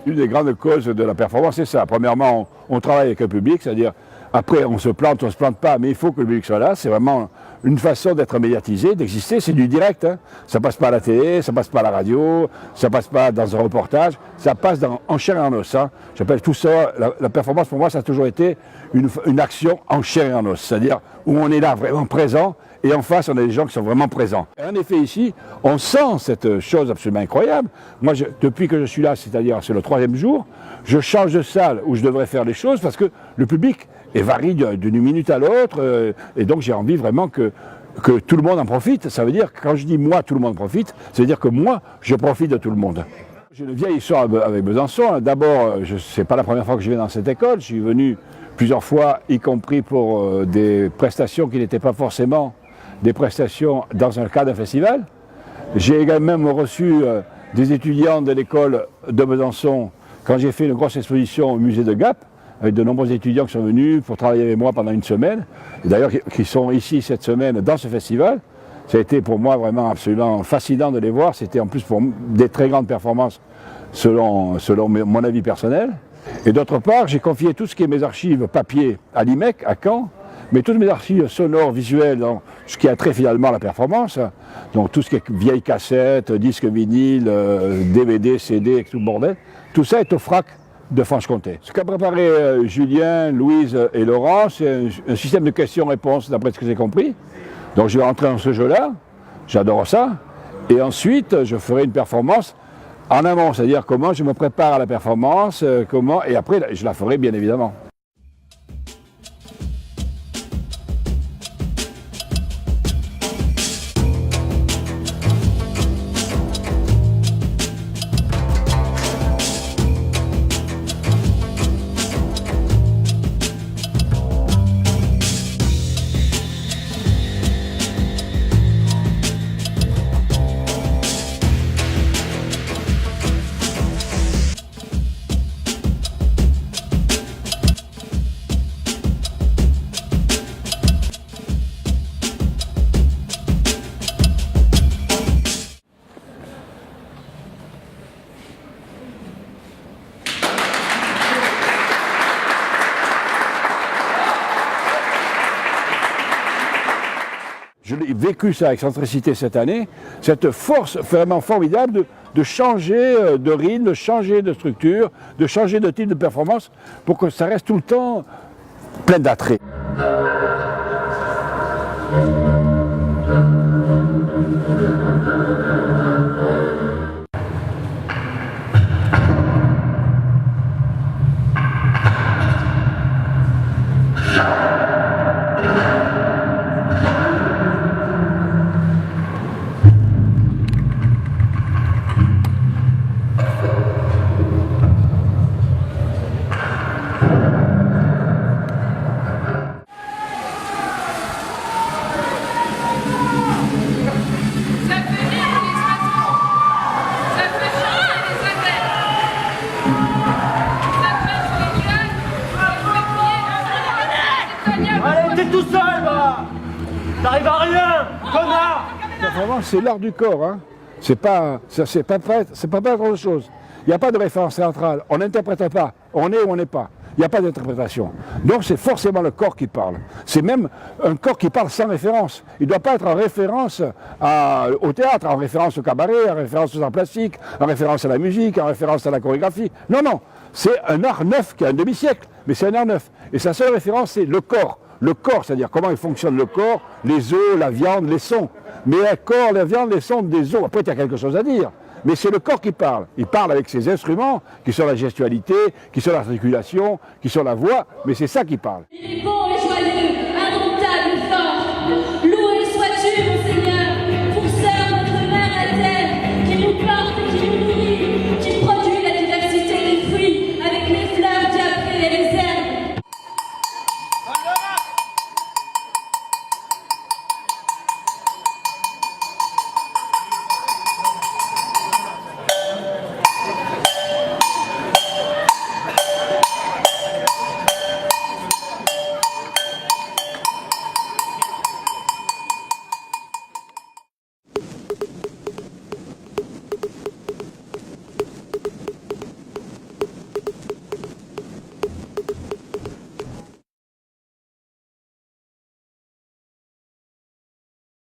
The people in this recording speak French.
Une des grandes causes de la performance, c'est ça. Premièrement, on travaille avec un public, c'est-à-dire, après, on se plante pas, mais il faut que le public soit là. C'est vraiment une façon d'être médiatisé, d'exister. C'est du direct. Hein. Ça passe pas à la télé, ça passe pas à la radio, ça passe pas dans un reportage, ça passe en chair et en os. Hein. J'appelle tout ça, la performance pour moi, ça a toujours été une action en chair et en os. C'est-à-dire où on est là vraiment présent. Et en face, on a des gens qui sont vraiment présents. Et en effet, ici, on sent cette chose absolument incroyable. Moi, depuis que je suis là, c'est-à-dire c'est le 3e jour, je change de salle où je devrais faire les choses parce que le public varie d'une minute à l'autre. Et donc, j'ai envie vraiment que tout le monde en profite. Ça veut dire que quand je dis moi, tout le monde profite, ça veut dire que moi, je profite de tout le monde. J'ai une vieille histoire avec Besançon. D'abord, ce n'est pas la première fois que je viens dans cette école. Je suis venu plusieurs fois, y compris pour des prestations qui n'étaient pas forcément des prestations dans un cadre d'un festival. J'ai également reçu des étudiants de l'école de Besançon quand j'ai fait une grosse exposition au musée de Gap, avec de nombreux étudiants qui sont venus pour travailler avec moi pendant une semaine, et d'ailleurs qui sont ici cette semaine dans ce festival. Ça a été pour moi vraiment absolument fascinant de les voir. C'était en plus pour des très grandes performances selon mon avis personnel. Et d'autre part, j'ai confié tout ce qui est mes archives papier à l'IMEC, à Caen, mais toutes mes archives sonores, visuelles, donc, ce qui a trait finalement à la performance, donc tout ce qui est vieilles cassettes, disques vinyles, DVD, CD, tout le bordel, tout ça est au FRAC de Franche-Comté. Ce qu'a préparé Julien, Louise et Laurent, c'est un système de questions-réponses, d'après ce que j'ai compris. Donc je vais rentrer dans ce jeu-là, j'adore ça, et ensuite je ferai une performance en amont, c'est-à-dire comment je me prépare à la performance, et après je la ferai bien évidemment. Je l'ai vécu ça avec Centricité cette année, cette force vraiment formidable de changer de rythme, de changer de structure, de changer de type de performance pour que ça reste tout le temps plein d'attrait. Allez, t'es tout seul, va! T'arrives à rien, connard! Vraiment, c'est l'art du corps, hein. C'est pas autre chose. Il n'y a pas de référence centrale. On n'interprète pas. On est ou on n'est pas. Il n'y a pas d'interprétation. Donc c'est forcément le corps qui parle. C'est même un corps qui parle sans référence. Il ne doit pas être en référence au théâtre, en référence au cabaret, en référence aux arts plastiques, en référence à la musique, en référence à la chorégraphie. Non, non. C'est un art neuf qui a un demi-siècle, mais c'est un art neuf. Et sa seule référence, c'est le corps. Le corps, c'est-à-dire comment il fonctionne le corps, les os, la viande, les sons. Mais le corps, la viande, les sons, des os. Après, il y a quelque chose à dire. Mais c'est le corps qui parle. Il parle avec ses instruments, qui sont la gestualité, qui sont l'articulation, qui sont la voix, mais c'est ça qui parle.